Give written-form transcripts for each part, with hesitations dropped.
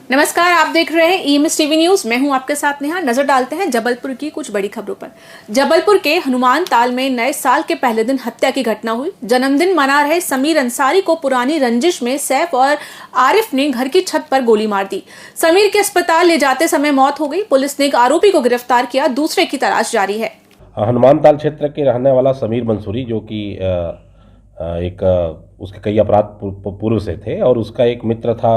नमस्कार, आप देख रहे हैं ईएमएस टीवी न्यूज। मैं हूं आपके साथ नेहा। नजर डालते हैं जबलपुर की कुछ बड़ी खबरों पर। जबलपुर के हनुमान ताल में नए साल के पहले दिन हत्या की घटना हुई। जन्मदिन मना रहे समीर अंसारी को पुरानी रंजिश में सैफ और आरिफ ने घर की छत पर गोली मार दी। समीर के अस्पताल ले जाते समय मौत हो गई। पुलिस ने एक आरोपी को गिरफ्तार किया, दूसरे की तलाश जारी है। हनुमान ताल क्षेत्र के रहने वाला समीर मंसूरी, जो कि उसके कई अपराध पूर्व से थे, और उसका एक मित्र था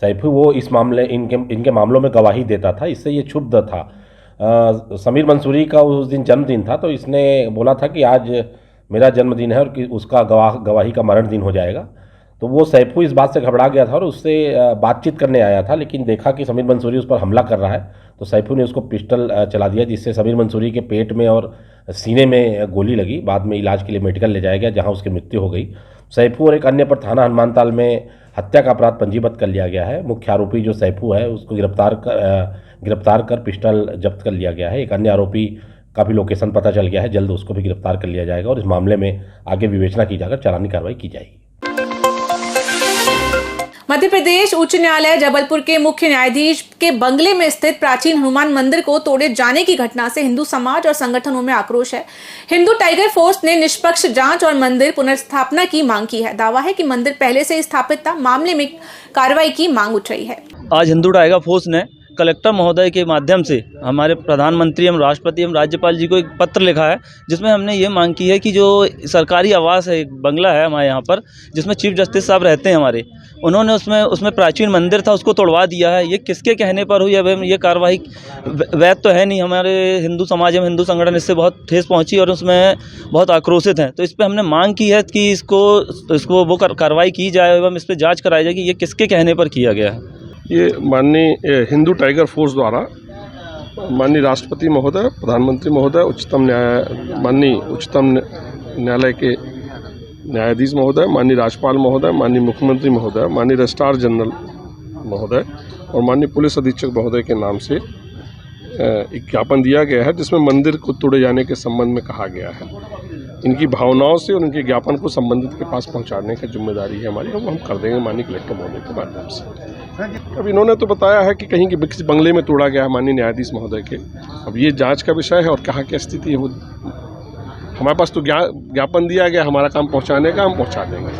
सैफू, वो इस मामले इनके मामलों में गवाही देता था। इससे ये क्षुब्ध था। समीर मंसूरी का उस दिन जन्मदिन था, तो इसने बोला था कि आज मेरा जन्मदिन है और कि उसका गवाही का मरण दिन हो जाएगा। तो वो सैफू इस बात से घबरा गया था और उससे बातचीत करने आया था, लेकिन देखा कि समीर मंसूरी उस पर हमला कर रहा है, तो सैफू ने उसको पिस्टल चला दिया, जिससे समीर मंसूरी के पेट में और सीने में गोली लगी। बाद में इलाज के लिए मेडिकल ले जाया गया, जहां उसकी मृत्यु हो गई। सैफू और एक अन्य पर थाना हनुमान ताल में हत्या का अपराध पंजीबद्ध कर लिया गया है। मुख्य आरोपी जो सैफू है, उसको गिरफ्तार कर पिस्टल जब्त कर लिया गया है। एक अन्य आरोपी का भी लोकेशन पता चल गया है, जल्द उसको भी गिरफ्तार कर लिया जाएगा और इस मामले में आगे विवेचना की जाकर चालानी कार्रवाई की जाएगी। मध्य प्रदेश उच्च न्यायालय जबलपुर के मुख्य न्यायाधीश के बंगले में स्थित प्राचीन हनुमान मंदिर को तोड़े जाने की घटना से हिंदू समाज और संगठनों में आक्रोश है। हिंदू टाइगर फोर्स ने निष्पक्ष जांच और मंदिर पुनर्स्थापना की मांग की है। दावा है कि मंदिर पहले से स्थापित था, मामले में कार्रवाई की मांग उठ रही है। आज हिंदू टाइगर फोर्स ने कलेक्टर महोदय के माध्यम से हमारे प्रधानमंत्री एवं राष्ट्रपति एवं राज्यपाल जी को एक पत्र लिखा है, जिसमें हमने ये मांग की है कि जो सरकारी आवास है, एक बंगला है हमारे यहाँ पर, जिसमें चीफ जस्टिस साहब रहते हैं हमारे, उन्होंने उसमें प्राचीन मंदिर था, उसको तोड़वा दिया है। ये किसके कहने पर हुई है? ये कार्रवाई वैध तो है नहीं। हमारे हिंदू समाज एवं हिंदू संगठन इससे बहुत ठेस पहुँची और उसमें बहुत आक्रोशित हैं। तो इस पर हमने मांग की है कि इसको वो कार्रवाई की जाए एवं इस पर जाँच कराई जाए कि ये किसके कहने पर किया गया है। ये माननीय हिंदू टाइगर फोर्स द्वारा माननीय राष्ट्रपति महोदय, प्रधानमंत्री महोदय, माननीय उच्चतम न्यायालय के न्यायाधीश महोदय, माननीय राज्यपाल महोदय, माननीय मुख्यमंत्री महोदय, माननीय रजिस्ट्रार जनरल महोदय और माननीय पुलिस अधीक्षक महोदय के नाम से एक ज्ञापन दिया गया है, जिसमें मंदिर को तोड़े जाने के संबंध में कहा गया है। इनकी भावनाओं से और उनके ज्ञापन को संबंधित के पास पहुंचाने की जिम्मेदारी है हमारी, हम कर देंगे माननीय कलेक्टर महोदय के माध्यम से। अब इन्होंने तो बताया है कि कहीं किसी बंगले में तोड़ा गया है माननीय न्यायाधीश महोदय के। अब ये जांच का विषय है और कहाँ की स्थिति है वो हमारे पास तो ज्ञापन दिया गया, हमारा काम पहुँचाने का, हम पहुँचा देंगे।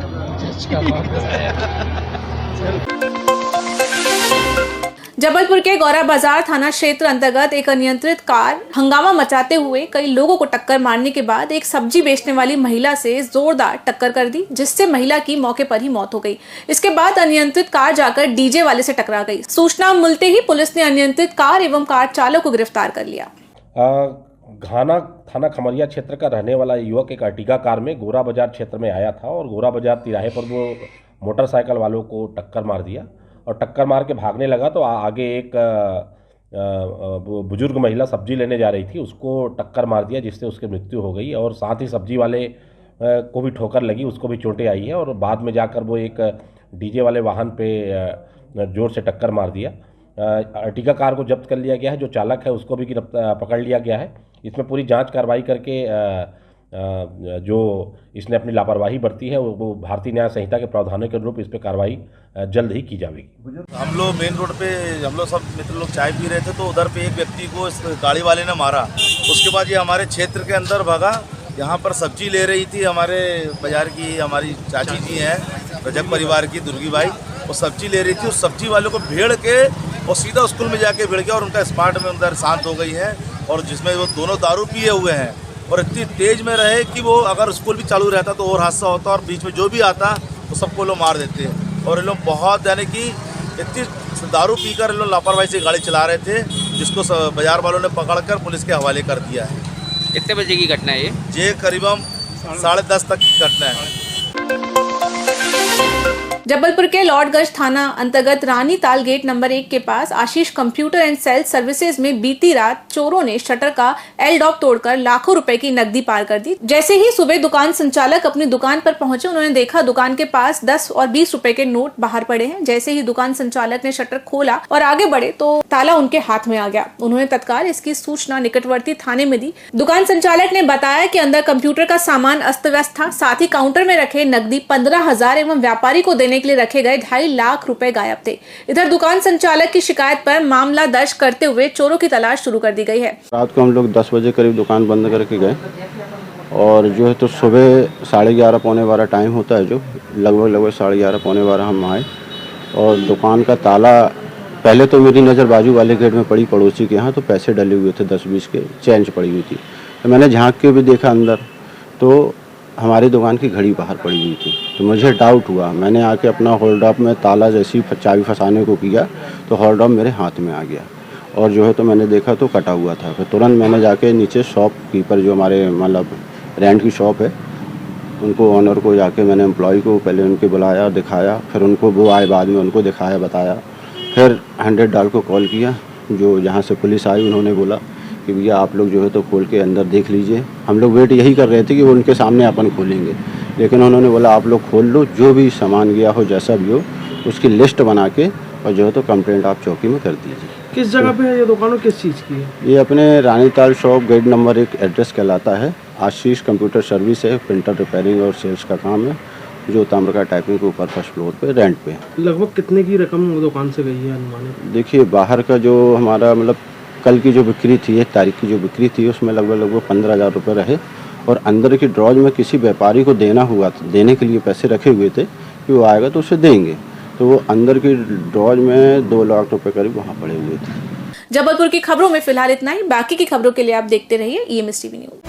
जबलपुर के गौरा बाजार थाना क्षेत्र अंतर्गत एक अनियंत्रित कार हंगामा मचाते हुए कई लोगों को टक्कर मारने के बाद एक सब्जी बेचने वाली महिला से जोरदार टक्कर कर दी, जिससे महिला की मौके पर ही मौत हो गई। इसके बाद अनियंत्रित कार जाकर डीजे वाले से टकरा गई। सूचना मिलते ही पुलिस ने अनियंत्रित कार एवं कार चालक को गिरफ्तार कर लिया। घाना थाना खमरिया क्षेत्र का रहने वाला युवक एक अर्टिगा कार में गोरा बाजार क्षेत्र में आया था और गोरा बाजार तिराहे पर वो मोटरसाइकिल वालों को टक्कर मार दिया और टक्कर मार के भागने लगा। तो आगे एक बुजुर्ग महिला सब्जी लेने जा रही थी, उसको टक्कर मार दिया, जिससे उसकी मृत्यु हो गई और साथ ही सब्जी वाले को भी ठोकर लगी, उसको भी चोटें आई है और बाद में जाकर वो एक डीजे वाले वाहन पे जोर से टक्कर मार दिया। अर्टिगा कार को जब्त कर लिया गया है। जो चालक है उसको भी पकड़ लिया गया है। इसमें पूरी जांच कार्रवाई करके जो इसने अपनी लापरवाही बरती है वो भारतीय न्याय संहिता के प्रावधानों के अनुरूप इस पर कार्रवाई जल्द ही की जाएगी। हम लोग मेन रोड पे हम लोग सब मित्र लोग चाय पी रहे थे, तो उधर पे एक व्यक्ति को इस गाड़ी वाले ने मारा। उसके बाद ये हमारे क्षेत्र के अंदर भागा। यहाँ पर सब्जी ले रही थी हमारे बाजार की हमारी चाची जी हैं, रजक परिवार की दुर्गी बाई, वो सब्जी ले रही थी। उस सब्जी वाले को भेड़ के और सीधा स्कूल में जाके भिड़ गया और उनका स्पार्ट में अंदर शांत हो गई है। और जिसमें वो दोनों दारू पिए हुए हैं और इतनी तेज में रहे कि वो अगर स्कूल भी चालू रहता तो और हादसा होता और बीच में जो भी आता तो सबको लोग मार देते। और ये लोग बहुत यानी कि इतनी दारू पीकर ये लोग लापरवाही से गाड़ी चला रहे थे, जिसको बाजार वालों ने पकड़कर पुलिस के हवाले कर दिया है। कितने बजे की घटना है ये करीबन 10:30 तक की घटना है। जबलपुर के लॉर्डगंज थाना अंतर्गत रानी ताल गेट नंबर 1 के पास आशीष कंप्यूटर एंड सेल्स सर्विसेज में बीती रात चोरों ने शटर का एल-डॉक तोड़कर लाखों रुपए की नकदी पार कर दी। जैसे ही सुबह दुकान संचालक अपनी दुकान पर पहुंचे, उन्होंने देखा दुकान के पास 10 और 20 रुपए के नोट बाहर पड़े हैं। जैसे ही दुकान संचालक ने शटर खोला और आगे बढ़े तो ताला उनके हाथ में आ गया। उन्होंने तत्काल इसकी सूचना निकटवर्ती थाने में दी। दुकान संचालक ने बताया कि अंदर कंप्यूटर का सामान अस्त व्यस्त था, साथ ही काउंटर में रखे नकदी 15,000 एवं व्यापारी को देने लेने के लिए रखे गए 2.5 लाख रुपए गायब थे। इधर दुकान संचालक की शिकायत पर मामला दर्ज करते हुए चोरों की तलाश शुरू कर दी गई है। रात को हम लोग 10 बजे करीब दुकान बंद करके गए और जो है तो सुबह 11:30 पौने 12 टाइम होता है, जो लगभग 11:30 पौने 12 हम आए और दुकान का ताला, पहले तो मेरी नज़र बाजू वाले गेट में पड़ी पड़ोसी के यहाँ, तो पैसे डले हुए थे 10-20 के, चेंज पड़ी हुई थी। तो मैंने झांक के भी देखा अंदर, तो हमारी दुकान की घड़ी बाहर पड़ी हुई थी। तो मुझे डाउट हुआ, मैंने आके अपना होल्ड अप में ताला जैसी चाबी फंसाने को किया तो होल्ड अप मेरे हाथ में आ गया और जो है तो मैंने देखा तो कटा हुआ था। फिर तुरंत मैंने जाके नीचे शॉपकीपर, जो हमारे मतलब रेंट की शॉप है, उनको ऑनर को जाके मैंने एम्प्लॉय को पहले उनके बुलाया, दिखाया, फिर उनको वो आए बाद में, उनको दिखाया, बताया, फिर 100 डाल को कॉल किया। जो जहाँ से पुलिस आई उन्होंने बोला कि भैया आप लोग जो है तो खोल के अंदर देख लीजिए। हम लोग वेट यही कर रहे थे कि वो उनके सामने अपन खोलेंगे, लेकिन उन्होंने बोला आप लोग खोल लो, जो भी सामान गया हो जैसा भी हो उसकी लिस्ट बना के और जो है तो कंप्लेंट आप चौकी में कर दीजिए। किस जगह पे है ये दुकान और किस चीज़ की है? ये अपने Ranital shop gate number 1 address कहलाता है। आशीष कंप्यूटर सर्विस है, प्रिंटर रिपेयरिंग और सेल्स का काम है, जो ताम्रका टाइपिंग के ऊपर फर्स्ट फ्लोर पे रेंट पे है। लगभग कितने की रकम दुकान से गई है अनुमानित? देखिए बाहर का जो हमारा मतलब कल की जो बिक्री थी, 1 तारीख की जो बिक्री थी, उसमें लगभग 15,000 रुपये रहे और अंदर की ड्रॉज में किसी व्यापारी को देना हुआ था, देने के लिए पैसे रखे हुए थे कि वो आएगा तो उसे देंगे, तो वो अंदर की ड्रॉज में 2 लाख रुपए करीब वहाँ पड़े हुए थे। जबलपुर की खबरों में फिलहाल इतना ही। बाकी की खबरों के लिए आप देखते रहिए EMS TV न्यूज।